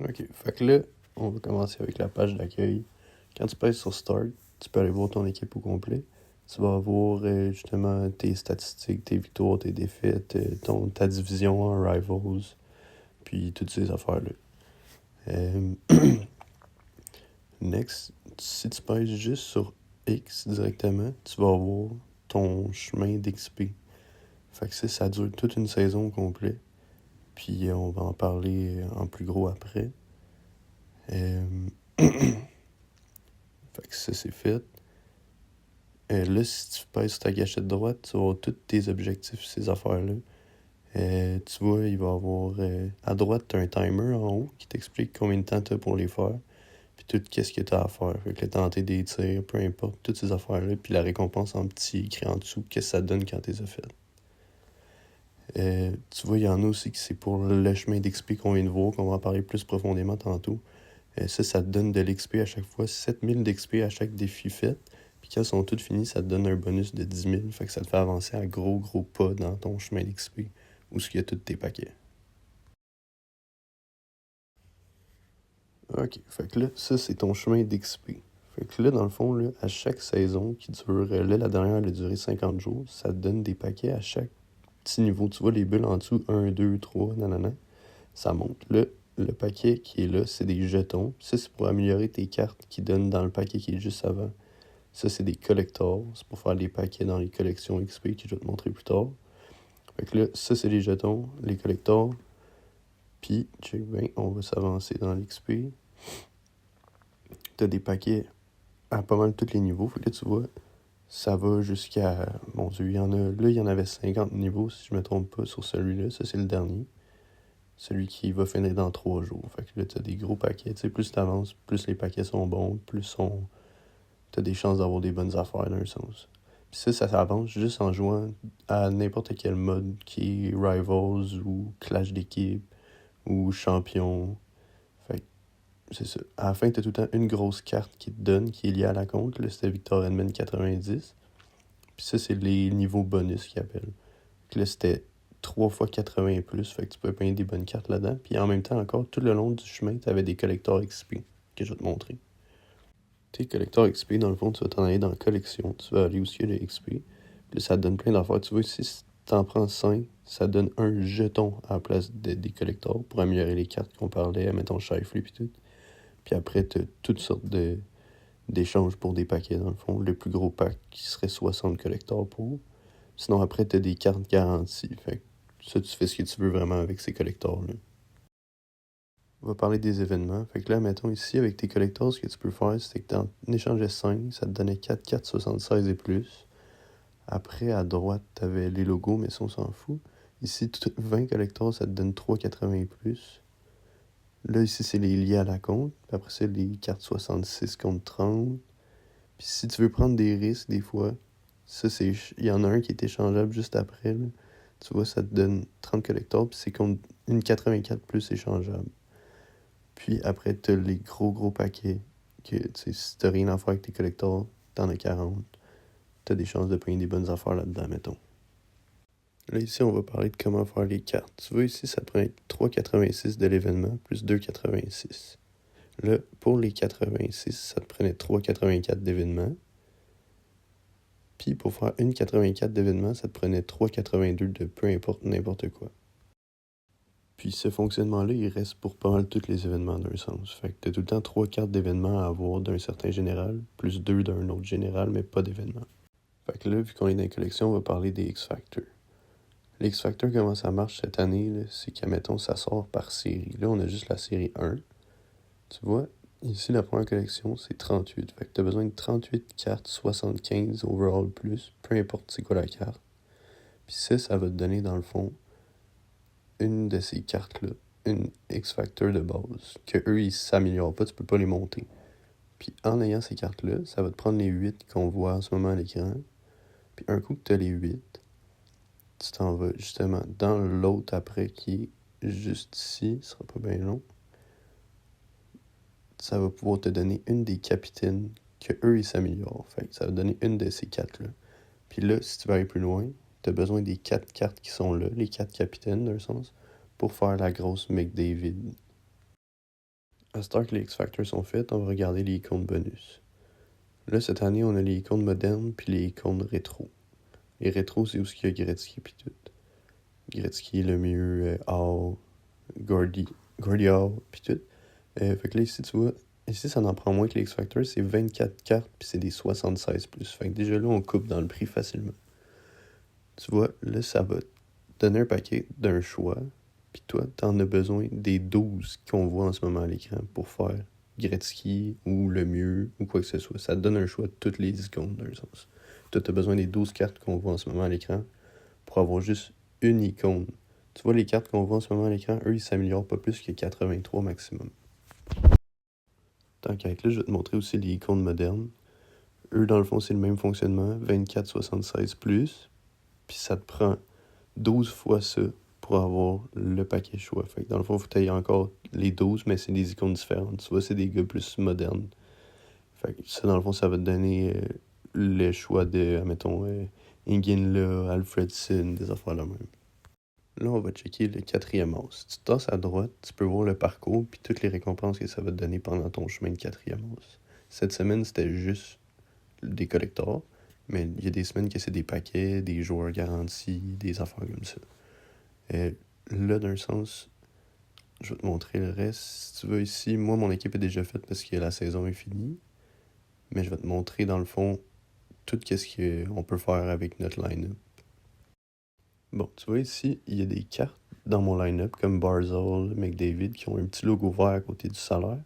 OK. Fait que là, on va commencer avec la page d'accueil. Quand tu pèses sur Start, tu peux aller voir ton équipe au complet. Tu vas voir justement tes statistiques, tes victoires, tes défaites, ta division en Rivals, puis toutes ces affaires-là. Euh, Next, si tu pèses juste sur X directement, tu vas voir ton chemin d'XP. Fait que ça dure toute une saison au complet. Puis on va en parler en plus gros après. Euh, Fait que ça, c'est fait. Là, si tu pèses sur ta gâchette droite, tu vas avoir tous tes objectifs, ces affaires-là. Tu vois, il va y avoir... à droite, tu as un timer en haut qui t'explique combien de temps tu as pour les faire. Puis tout, qu'est-ce que tu as à faire. Fait que le tenter des tirs, peu importe, toutes ces affaires-là. Puis la récompense en petit écrit en dessous, qu'est-ce que ça donne quand tu les as faites. Tu vois, il y en a aussi qui c'est pour le chemin d'XP qu'on vient de voir, qu'on va en parler plus profondément tantôt. Ça te donne de l'XP à chaque fois, 7000 d'XP à chaque défi fait. Puis quand ils sont tous finis, ça te donne un bonus de 10 000. Fait que ça te fait avancer à gros pas dans ton chemin d'XP, où il y a tous tes paquets. Ok, fait que là, ça c'est ton chemin d'XP. Fait que là, dans le fond, là, à chaque saison qui dure, là, la dernière, elle a duré 50 jours, ça te donne des paquets à chaque petit niveau. Tu vois les bulles en dessous, 1, 2, 3, nanana, ça monte. Là, le paquet qui est là, c'est des jetons. Ça, c'est pour améliorer tes cartes qui donnent dans le paquet qui est juste avant. Ça, c'est des collectors. C'est pour faire des paquets dans les collections XP que je vais te montrer plus tard. Fait que là, ça, c'est les jetons, les collectors. Puis, check bien, on va s'avancer dans l'XP. T'as des paquets à pas mal tous les niveaux. Fait que là, tu vois, ça va jusqu'à... Mon Dieu, il y en a... Là, il y en avait 50 niveaux, si je me trompe pas, sur celui-là. Ça, c'est le dernier. Celui qui va finir dans 3 jours. Fait que là, t'as des gros paquets. Tu sais, plus t'avances, plus les paquets sont bons, t'as des chances d'avoir des bonnes affaires, dans un sens. Puis ça s'avance juste en jouant à n'importe quel mode qui est Rivals ou Clash d'équipe ou Champion. Fait que c'est ça. À la fin, t'as tout le temps une grosse carte qui te donne, qui est liée à la compte. Là, c'était Victor Edmond 90. Puis ça, c'est les niveaux bonus qu'ils appellent. Puis là, c'était 3 fois 80 et plus. Fait que tu peux payer des bonnes cartes là-dedans. Puis en même temps, encore, tout le long du chemin, t'avais des collectors XP que je vais te montrer. Tes collecteurs XP, dans le fond, tu vas t'en aller dans collection. Tu vas aller où il y a le XP. Puis ça te donne plein d'affaires. Tu vois ici, si t'en prends 5, ça donne un jeton à la place des collecteurs pour améliorer les cartes qu'on parlait, mettons Shifley puis tout. Puis après, t'as toutes sortes d'échanges pour des paquets, dans le fond. Le plus gros pack qui serait 60 collecteurs pour. Sinon, après, t'as des cartes garanties. Fait que ça, tu fais ce que tu veux vraiment avec ces collecteurs-là. On va parler des événements. Fait que là, mettons ici, avec tes collectors, ce que tu peux faire, c'est que t'en échangeais 5, ça te donnait 4 cartes 76 et plus. Après, à droite, t'avais les logos, mais ça, on s'en fout. Ici, 20 collectors, ça te donne 3,80 et plus. Là, ici, c'est les liés à la compte. Puis après, c'est les cartes 66 contre 30. Puis si tu veux prendre des risques, des fois, ça, c'est... Il y en a un qui est échangeable juste après, là. Tu vois, ça te donne 30 collectors, puis c'est contre une 84 plus échangeable. Puis après, t'as les gros paquets que, tu sais, si t'as rien à faire avec tes collectors, t'en as 40. T'as des chances de payer des bonnes affaires là-dedans, mettons. Là, ici, on va parler de comment faire les cartes. Tu vois, ici, ça te prend 3,86 de l'événement, plus 2,86. Là, pour les 86, ça te prenait 3,84 d'événement. Puis pour faire une 84 d'événement, ça te prenait 3,82 de peu importe n'importe quoi. Puis ce fonctionnement-là, il reste pour pas mal tous les événements d'un sens. Fait que t'as tout le temps 3 cartes d'événements à avoir d'un certain général, plus 2 d'un autre général, mais pas d'événements. Fait que là, vu qu'on est dans les collections, on va parler des X-Factor. Les X-Factor, comment ça marche cette année, là, c'est qu'admettons, ça sort par série. Là, on a juste la série 1. Tu vois, ici, la première collection, c'est 38. Fait que t'as besoin de 38 cartes 75 overall plus, peu importe c'est quoi la carte. Puis ça va te donner, dans le fond, une de ces cartes-là, une X-Factor de base, que eux, ils s'améliorent pas, tu peux pas les monter. Puis en ayant ces cartes-là, ça va te prendre les 8 qu'on voit en ce moment à l'écran. Puis un coup que tu as les 8, tu t'en vas justement dans l'autre après qui est juste ici, ce sera pas bien long. Ça va pouvoir te donner une des capitaines que eux ils s'améliorent. Fait que ça va te donner une de ces 4-là. Puis là, si tu veux aller plus loin, tu as besoin des 4 cartes qui sont là, les 4 capitaines d'un sens, pour faire la grosse McDavid. À cette heure que les X-Factors sont faits, on va regarder les icônes bonus. Là, cette année, on a les icônes modernes puis les icônes rétro. Les rétro, c'est où il y a Gretzky puis tout. Gretzky, Lemieux, Hall, Gordy Hall puis tout. Fait que là, ici, tu vois, ici, ça en prend moins que les X-Factors. C'est 24 cartes puis c'est des 76 plus. Fait que déjà là, on coupe dans le prix facilement. Tu vois, là, ça va te donner un paquet d'un choix. Puis toi, t'en as besoin des 12 qu'on voit en ce moment à l'écran pour faire Gretzky ou Lemieux ou quoi que ce soit. Ça te donne un choix de toutes les icônes d'un sens. Toi, t'as besoin des 12 cartes qu'on voit en ce moment à l'écran pour avoir juste une icône. Tu vois, les cartes qu'on voit en ce moment à l'écran, eux, ils s'améliorent pas plus que 83 maximum. Tant qu'à être là, je vais te montrer aussi les icônes modernes. Eux, dans le fond, c'est le même fonctionnement, 24,76 plus. Puis ça te prend 12 fois ça pour avoir le paquet choix. Fait que dans le fond, il faut que tu aies encore les 12, mais c'est des icônes différentes. Tu vois, c'est des gars plus modernes. Fait que ça, dans le fond, ça va te donner le choix de, admettons, Iginla, Alfredson, des affaires là même. Là, on va checker le quatrième os. Tu te tasses à droite, tu peux voir le parcours puis toutes les récompenses que ça va te donner pendant ton chemin de quatrième os. Cette semaine, c'était juste des collectors, mais il y a des semaines que c'est des paquets, des joueurs garantis, des affaires comme ça. Là, d'un sens, je vais te montrer le reste. Si tu veux ici, moi, mon équipe est déjà faite parce que la saison est finie. Mais je vais te montrer, dans le fond, tout ce qu'on peut faire avec notre line-up. Bon, tu vois ici, il y a des cartes dans mon line-up, comme Barzal, McDavid, qui ont un petit logo vert à côté du salaire.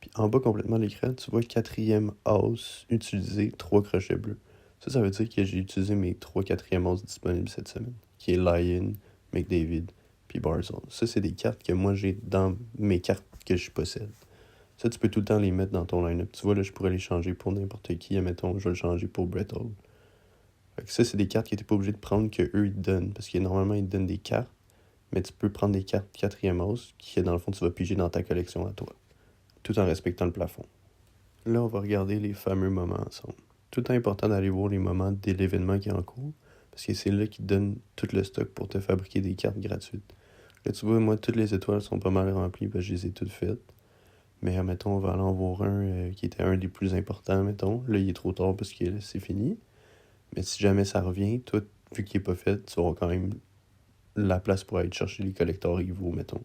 Puis en bas, complètement de l'écran, tu vois quatrième house utilisé, 3 crochets bleus. Ça veut dire que j'ai utilisé mes 3 quatrième house disponibles cette semaine, qui est Lyon, McDavid, puis Barzal. Ça, c'est des cartes que moi, j'ai dans mes cartes que je possède. Ça, tu peux tout le temps les mettre dans ton line-up. Tu vois, là, je pourrais les changer pour n'importe qui. Admettons, je vais le changer pour Brett Hall. Fait que ça, c'est des cartes que tu n'es pas obligé de prendre qu'eux, ils te donnent. Parce que normalement, ils te donnent des cartes, mais tu peux prendre des cartes quatrième house qui, dans le fond, tu vas piger dans ta collection à toi, tout en respectant le plafond. Là, on va regarder les fameux moments ensemble. Tout le temps important d'aller voir les moments de l'événement qui est en cours, parce que c'est là qu'ils te donnent tout le stock pour te fabriquer des cartes gratuites. Là, tu vois, moi, toutes les étoiles sont pas mal remplies, parce que je les ai toutes faites. Mais, mettons, on va aller en voir un qui était un des plus importants, mettons. Là, il est trop tard parce que là, c'est fini. Mais si jamais ça revient, toi, vu qu'il n'est pas fait, tu auras quand même la place pour aller chercher les collecteurs rivaux, mettons.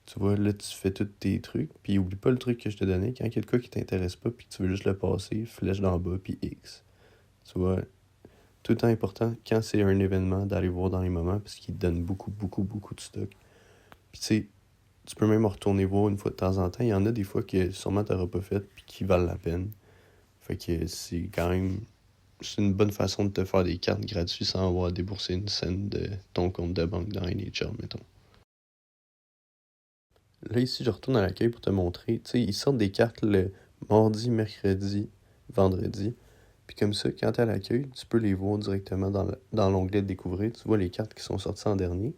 Tu vois, là, tu fais tous tes trucs, puis oublie pas le truc que je te donnais. Quand il y a de quoi qui t'intéresse pas, puis que tu veux juste le passer, flèche d'en bas, puis X. Tu vois, tout le temps important, quand c'est un événement, d'aller voir dans les moments, parce qu'il te donne beaucoup, beaucoup, beaucoup de stock. Puis tu sais, tu peux même retourner voir une fois de temps en temps. Il y en a des fois que sûrement t'auras pas fait, puis qui valent la peine. Fait que c'est quand même... C'est une bonne façon de te faire des cartes gratuites sans avoir déboursé une scène de ton compte de banque dans NHL, mettons. Là, ici, je retourne à l'accueil pour te montrer. Tu sais, ils sortent des cartes le mardi, mercredi, vendredi. Puis comme ça, quand t'es à l'accueil, tu peux les voir directement dans l'onglet de découvrir. Tu vois les cartes qui sont sorties en dernier.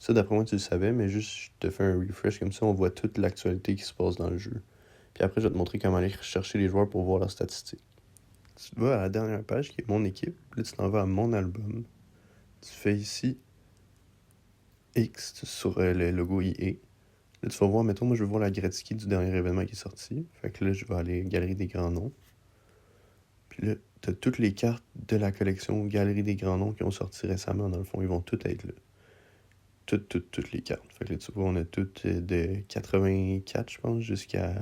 Ça, d'après moi, tu le savais, mais juste, je te fais un refresh comme ça, on voit toute l'actualité qui se passe dans le jeu. Puis après, je vais te montrer comment aller chercher les joueurs pour voir leurs statistiques. Tu vas à la dernière page qui est mon équipe. Là, tu t'en vas à mon album. Tu fais ici X sur le logo IA. Là, tu vas voir, mettons, moi, je veux voir la Gretzky du dernier événement qui est sorti. Fait que là, je vais aller Galerie des grands noms. Puis là, t'as toutes les cartes de la collection Galerie des grands noms qui ont sorti récemment, dans le fond. Ils vont toutes être là. Toutes les cartes. Fait que là, tu vois, on a toutes de 84, je pense, jusqu'à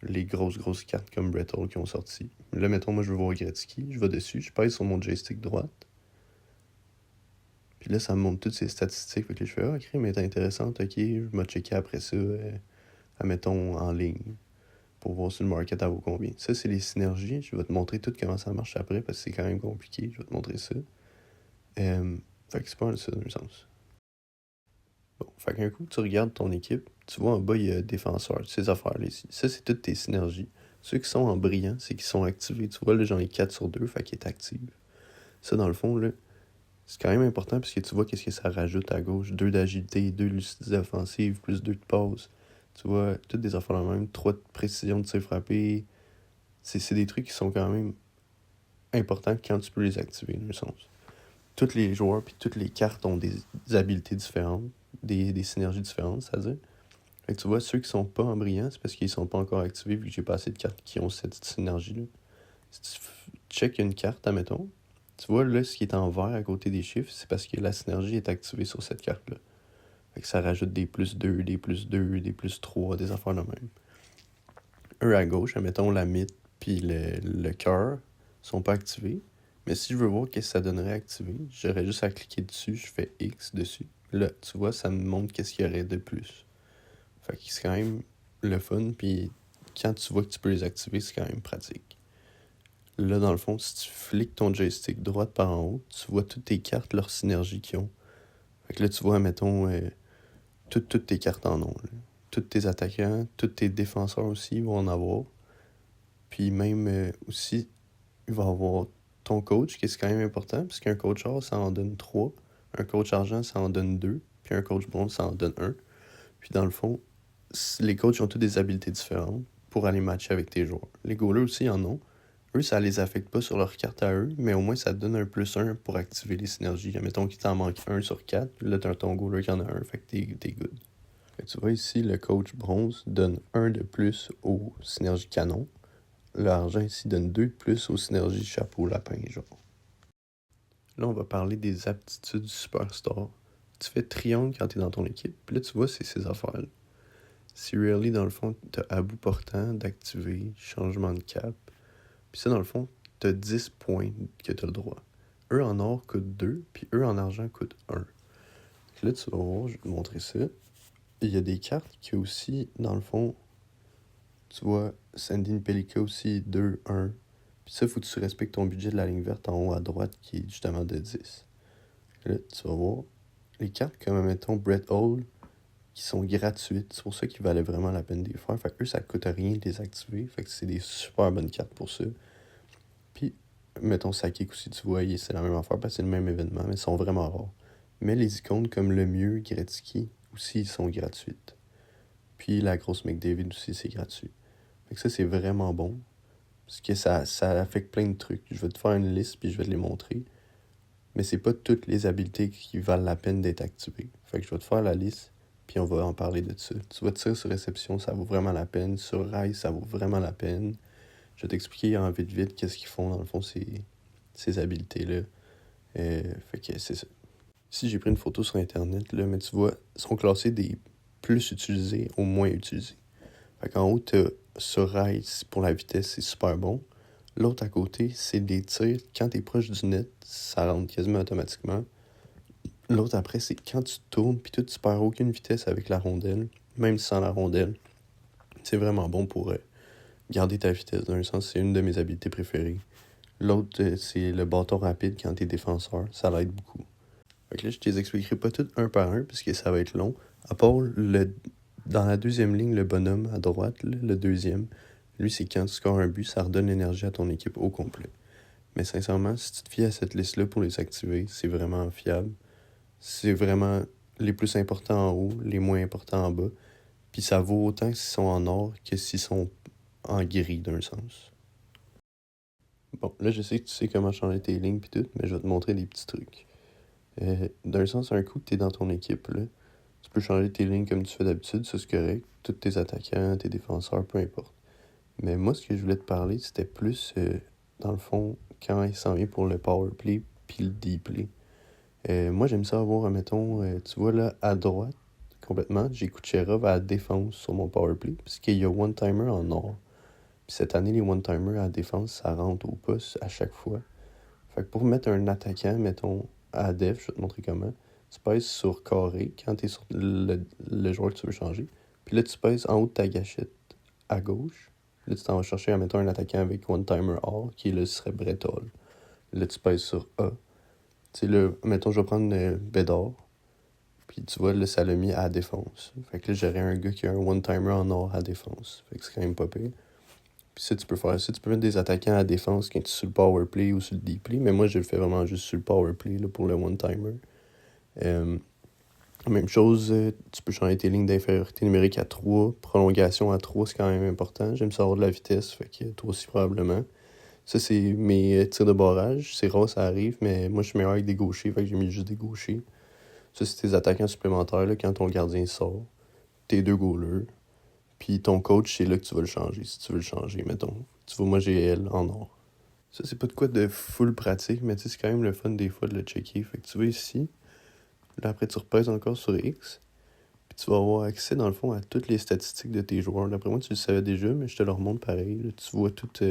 les grosses cartes comme Brett Hall qui ont sorti. Là, mettons, moi, je veux voir Gretzky. Je vais dessus, je pèse sur mon joystick droite. Puis là, ça me montre toutes ces statistiques. Fait que là, je fais, ah, crime est intéressante, ok, je vais checker après ça, admettons, en ligne, pour voir si le market vaut combien. Ça, c'est les synergies. Je vais te montrer tout comment ça marche après, parce que c'est quand même compliqué. Je vais te montrer ça. Fait que c'est pas mal ça, dans le sens. Bon, fait qu'un coup, tu regardes ton équipe, tu vois en bas, il y a défenseur, ces affaires-là ici. Ça, c'est toutes tes synergies. Ceux qui sont en brillant, c'est qu'ils sont activés. Tu vois, là, j'en ai 4 sur 2, fait qu'il est actif. Ça, dans le fond, là, c'est quand même important parce que tu vois qu'est-ce que ça rajoute à gauche. 2 d'agilité, 2 de lucidité offensive, plus 2 de passe. Tu vois, toutes des affaires la même. 3 de précision de tir frappé. C'est des trucs qui sont quand même importants quand tu peux les activer, dans le sens. Tous les joueurs puis toutes les cartes ont des habiletés différentes, des synergies différentes, c'est-à-dire. Fait que tu vois, ceux qui sont pas en brillant, c'est parce qu'ils sont pas encore activés vu que j'ai pas assez de cartes qui ont cette synergie-là. Si tu check une carte, admettons, tu vois là, ce qui est en vert à côté des chiffres, c'est parce que la synergie est activée sur cette carte-là. Fait que ça rajoute des +2, des +2, des +3, des affaires de même. Eux à gauche, admettons la mythe puis le cœur sont pas activés. Mais si je veux voir qu'est-ce que ça donnerait activé, j'aurais juste à cliquer dessus, je fais X dessus. Là, tu vois, ça me montre qu'est-ce qu'il y aurait de plus. Fait que c'est quand même le fun, puis quand tu vois que tu peux les activer, c'est quand même pratique. Là, dans le fond, si tu fliques ton joystick droite par en haut, tu vois toutes tes cartes, leur synergie qu'ils ont. Fait que là, tu vois, mettons, toutes tes cartes en ont. Là. Tous tes attaquants, tous tes défenseurs aussi vont en avoir. Puis même aussi, il va avoir ton coach, qui est quand même important, parce qu'un coach or, ça en donne 3. Un coach argent, ça en donne 2. Puis un coach bronze, ça en donne 1. Puis dans le fond, les coachs ont toutes des habiletés différentes pour aller matcher avec tes joueurs. Les goalers aussi en ont. Eux, ça les affecte pas sur leur carte à eux, mais au moins ça te donne un +1 pour activer les synergies. Mettons qu'il t'en manque 1 sur 4, là t'as ton goaler qui en a 1, fait que t'es good. Fait que tu vois ici, le coach bronze donne 1 de plus aux synergies canon. L'argent ici donne 2 de plus aux synergies chapeau lapin, genre. Là, on va parler des aptitudes du superstar. Tu fais triangle quand t'es dans ton équipe, puis là tu vois, c'est ces affaires-là. Serially, dans le fond, t'as à bout portant d'activer, changement de cap. Puis ça, dans le fond, t'as 10 points que t'as le droit. Eux en or coûtent 2, puis eux en argent coûtent 1. Là, tu vas voir, je vais te montrer ça. Il y a des cartes qui aussi, dans le fond, tu vois, Sandine Pelika aussi, 2, 1. Puis ça, faut que tu respectes ton budget de la ligne verte en haut à droite, qui est justement de 10. Là, tu vas voir, les cartes comme, mettons, Brett Hall, qui sont gratuites. C'est pour ça qu'ils valaient vraiment la peine de les faire. Fait que eux, ça coûte rien de les activer. Fait que c'est des super bonnes cartes pour ça. Puis, mettons Sakic aussi, tu vois, c'est la même affaire parce que c'est le même événement, mais ils sont vraiment rares. Mais les icônes comme Lemieux, Gretzky, aussi, ils sont gratuites. Puis la grosse McDavid aussi, c'est gratuit. Fait que ça, c'est vraiment bon. Parce que ça affecte plein de trucs. Je vais te faire une liste, puis je vais te les montrer. Mais c'est pas toutes les habiletés qui valent la peine d'être activées. Fait que je vais te faire la liste, puis on va en parler de ça. Tu vas tirer sur réception, ça vaut vraiment la peine. Sur Rise, ça vaut vraiment la peine. Je vais t'expliquer en vite qu'est-ce qu'ils font, dans le fond, ces habiletés-là. Fait que c'est ça. Ici, j'ai pris une photo sur Internet, là, mais tu vois, ils sont classés des plus utilisés au moins utilisés. Fait qu'en haut, t'as sur Rise, pour la vitesse, c'est super bon. L'autre à côté, c'est des tirs. Quand t'es proche du net, ça rentre quasiment automatiquement. L'autre après, c'est quand tu tournes, puis tu perds aucune vitesse avec la rondelle, même sans la rondelle. C'est vraiment bon pour garder ta vitesse. Dans un sens, c'est une de mes habiletés préférées. L'autre, c'est le bâton rapide quand t'es défenseur. Ça l'aide beaucoup. Fait que là, je te les expliquerai pas toutes un par un, parce que ça va être long. À part dans la deuxième ligne, le bonhomme à droite, là, le deuxième, lui, c'est quand tu scores un but, ça redonne l'énergie à ton équipe au complet. Mais sincèrement, si tu te fies à cette liste-là pour les activer, c'est vraiment fiable. C'est vraiment les plus importants en haut, les moins importants en bas. Puis ça vaut autant s'ils sont en or que s'ils sont en gris, d'un sens. Bon, là, je sais que tu sais comment changer tes lignes puis tout, mais je vais te montrer des petits trucs. D'un sens, un coup que t'es dans ton équipe, là, tu peux changer tes lignes comme tu fais d'habitude, ça c'est correct. Tous tes attaquants, tes défenseurs, peu importe. Mais moi, ce que je voulais te parler, c'était plus, dans le fond, quand il s'en vient pour le power play puis le deep play. Moi, j'aime ça avoir, mettons, tu vois là, à droite, complètement, j'ai Kucherov à la défense sur mon powerplay, parce qu'il y a one-timer en or. Puis cette année, les one-timers à la défense, ça rentre au poste à chaque fois. Fait que pour mettre un attaquant, mettons, à def, je vais te montrer comment, tu pèses sur carré quand t'es sur le joueur que tu veux changer. Puis là, tu pèses en haut de ta gâchette à gauche. Là, tu t'en vas chercher, mettons, un attaquant avec one-timer or, qui là, serait Brett Hall. Là, tu pèses sur A. Tu sais, là, mettons, je vais prendre Bédard. Puis tu vois, là, ça l'a mis à la défense. Fait que là, j'aurais un gars qui a un one-timer en or à la défense. Fait que c'est quand même pas pire. Puis ça, tu peux faire ça. Tu peux mettre des attaquants à la défense quand tu es sur le power play ou sur le deep play. Mais moi, je le fais vraiment juste sur le power play là, pour le one-timer. Même chose, tu peux changer tes lignes d'infériorité numérique à 3. Prolongation à 3, c'est quand même important. J'aime ça avoir de la vitesse, fait que toi aussi probablement. Ça, c'est mes tirs de barrage. C'est rare, ça arrive, mais moi, je suis meilleur avec des gauchers, fait que j'ai mis juste des gauchers. Ça, c'est tes attaquants supplémentaires là, quand ton gardien sort. tes 2 goalers. Puis ton coach, c'est là que tu vas le changer, si tu veux le changer, mettons. Tu vois, moi, j'ai elle en or. Ça, c'est pas de quoi de full pratique, mais tu sais, c'est quand même le fun des fois de le checker. Fait que tu vas ici, là, après, tu repèses encore sur X, puis tu vas avoir accès, dans le fond, à toutes les statistiques de tes joueurs. D'après moi, tu le savais déjà, mais je te le remonte pareil. Là. Tu vois toutes,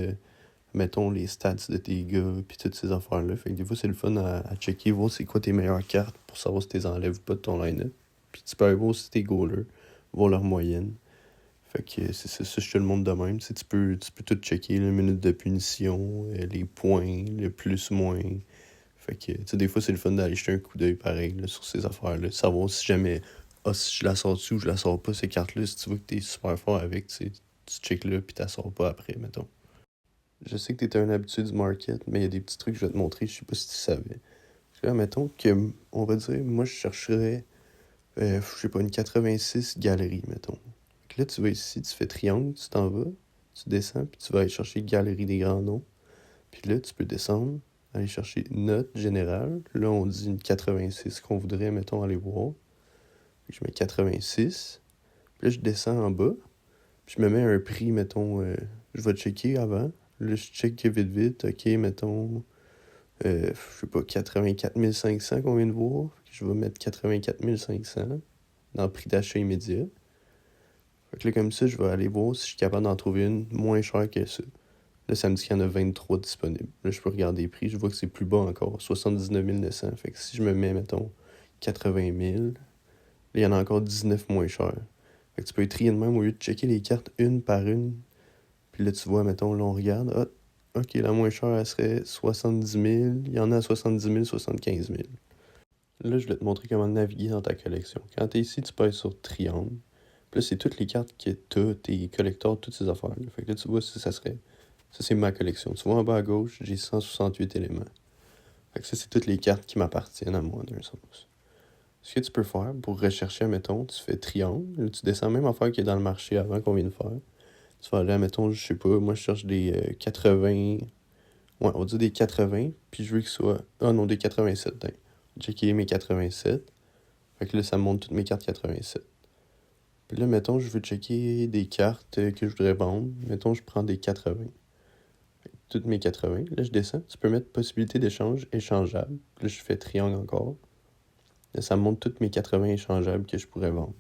mettons, les stats de tes gars, puis toutes ces affaires-là. Fait que des fois, c'est le fun à checker, voir c'est quoi tes meilleures cartes pour savoir si tu les enlèves ou pas de ton line-up. Puis tu peux aller voir aussi tes goalers, voir leur moyenne. Fait que c'est ça, je te le montre de même. Tu sais, tu peux tout checker, les minutes de punition, les points, le plus-moins. Fait que, tu sais, des fois, c'est le fun d'aller jeter un coup d'œil pareil là, sur ces affaires-là. Savoir si jamais, si je la sors dessus ou je la sors pas, ces cartes-là, si tu vois que t'es super fort avec, tu sais, tu check là, puis t'as sors pas après, mettons. Je sais que t'es un habitué du market, mais il y a des petits trucs que je vais te montrer, je sais pas si tu savais. Là, mettons que, on va dire, moi, je chercherais, je sais pas, une 86 galerie, mettons. Là, tu vas ici, tu fais triangle, tu t'en vas, tu descends, puis tu vas aller chercher galerie des grands noms. Puis là, tu peux descendre, aller chercher note générale. Là, on dit une 86 qu'on voudrait, mettons, aller voir. Puis je mets 86. Puis là, je descends en bas. Puis je me mets un prix, mettons, je vais checker avant. Là, je check vite, vite. OK, mettons, je sais pas, 84 500 qu'on vient de voir. Je vais mettre 84 500 dans le prix d'achat immédiat. Fait que là, comme ça, je vais aller voir si je suis capable d'en trouver une moins chère que ça. Là, ça me dit qu'il y en a 23 disponibles. Là, je peux regarder les prix. Je vois que c'est plus bas encore, 79 900. Fait que si je me mets, mettons, 80 000, là, il y en a encore 19 moins cher. Fait que tu peux trier de même au lieu de checker les cartes une par une. Puis là, tu vois, mettons, là, on regarde. Ah, OK, la moins chère, elle serait 70 000. Il y en a à 70 000, 75 000. Là, je vais te montrer comment naviguer dans ta collection. Quand tu es ici, tu pèses sur triangle. Puis là, c'est toutes les cartes que tu as, tes collecteurs, toutes ces affaires-là. Fait que là, tu vois, ça serait... Ça, c'est ma collection. Tu vois, en bas à gauche, j'ai 168 éléments. Fait que ça, c'est toutes les cartes qui m'appartiennent à moi, d'un sens. Ce que tu peux faire pour rechercher, mettons, tu fais triangle. Là, tu descends même affaire qui est dans le marché avant qu'on vient de faire. Tu vas aller, mettons, je sais pas, moi, je cherche des 80... Ouais, on va dire des 80, puis je veux qu'il soit... Ah non, des 87, dingue. Checker mes 87. Fait que là, ça me montre toutes mes cartes 87. Puis là, mettons, je veux checker des cartes que je voudrais vendre. Mettons, je prends des 80. Toutes mes 80. Là, je descends. Tu peux mettre possibilité d'échange échangeable. Là, je fais triangle encore. Là, ça me montre toutes mes 80 échangeables que je pourrais vendre.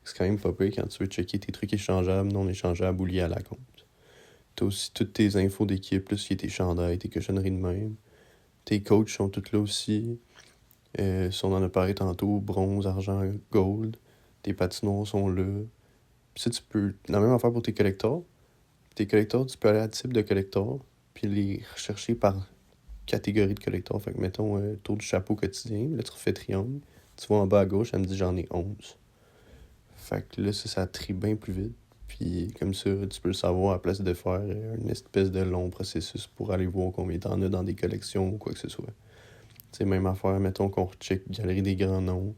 C'est quand même pas pire quand tu veux checker tes trucs échangeables, non échangeables ou liés à la compte. T'as aussi toutes tes infos d'équipe, là, ce tes chandails, tes cochonneries de même. Tes coachs sont toutes là aussi. Si on en a parlé tantôt, bronze, argent, gold. Tes patinoires sont là. Puis ça, tu peux... La même affaire pour tes collecteurs. Tes collecteurs, tu peux aller à type de collector, puis les rechercher par catégorie de collector. Fait que, mettons, tour du chapeau quotidien. Là, tu refais triangle. Tu vois en bas à gauche, elle me dit j'en ai 11. Fait que là, ça trie bien plus vite. Puis comme ça, tu peux le savoir à place de faire une espèce de long processus pour aller voir combien t'en as dans des collections ou quoi que ce soit. C'est même affaire, mettons qu'on recheck galerie des grands noms.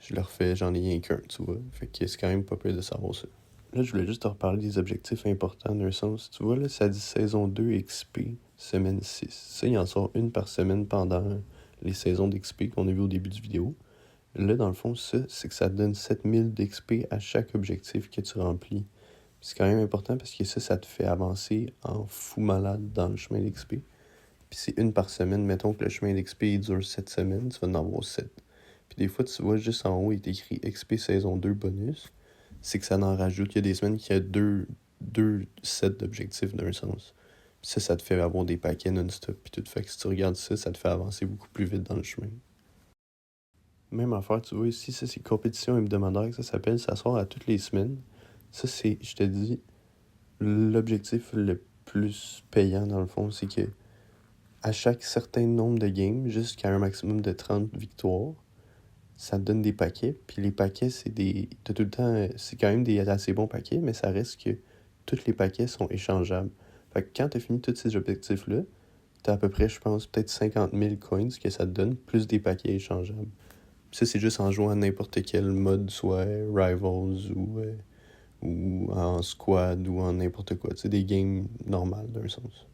Je le refais, j'en ai rien qu'un, tu vois. Fait que c'est quand même pas pire de savoir ça. Là, je voulais juste te reparler des objectifs importants d'un sens. Tu vois, là, ça dit saison 2 XP, semaine 6. Ça, il en sort une par semaine pendant les saisons d'XP qu'on a vu au début du vidéo. Là, dans le fond, ça, c'est que ça te donne 7000 d'XP à chaque objectif que tu remplis. C'est quand même important parce que ça te fait avancer en fou malade dans le chemin d'XP. Puis c'est une par semaine. Mettons que le chemin d'XP il dure 7 semaines, tu vas en avoir 7. Puis des fois, tu vois juste en haut, il est écrit XP saison 2 bonus. C'est que ça en rajoute. Il y a des semaines qui a deux sets d'objectifs d'un sens. Puis ça te fait avoir des paquets non-stop. Puis tout fait que si tu regardes ça te fait avancer beaucoup plus vite dans le chemin. Même affaire, tu vois ici, ça c'est compétition hebdomadaire que ça s'appelle. Ça sort à toutes les semaines. Ça c'est, je te dis, l'objectif le plus payant dans le fond, c'est que à chaque certain nombre de games, jusqu'à un maximum de 30 victoires, ça te donne des paquets. Puis les paquets, t'as tout le temps... C'est quand même des assez bons paquets, mais ça reste que tous les paquets sont échangeables. Fait que quand t'as fini tous ces objectifs-là, t'as à peu près, je pense, peut-être 50 000 coins que ça te donne, plus des paquets échangeables. Puis ça, c'est juste en jouant à n'importe quel mode, soit Rivals ou en squad ou en n'importe quoi. Tu sais, des games normales, d'un sens.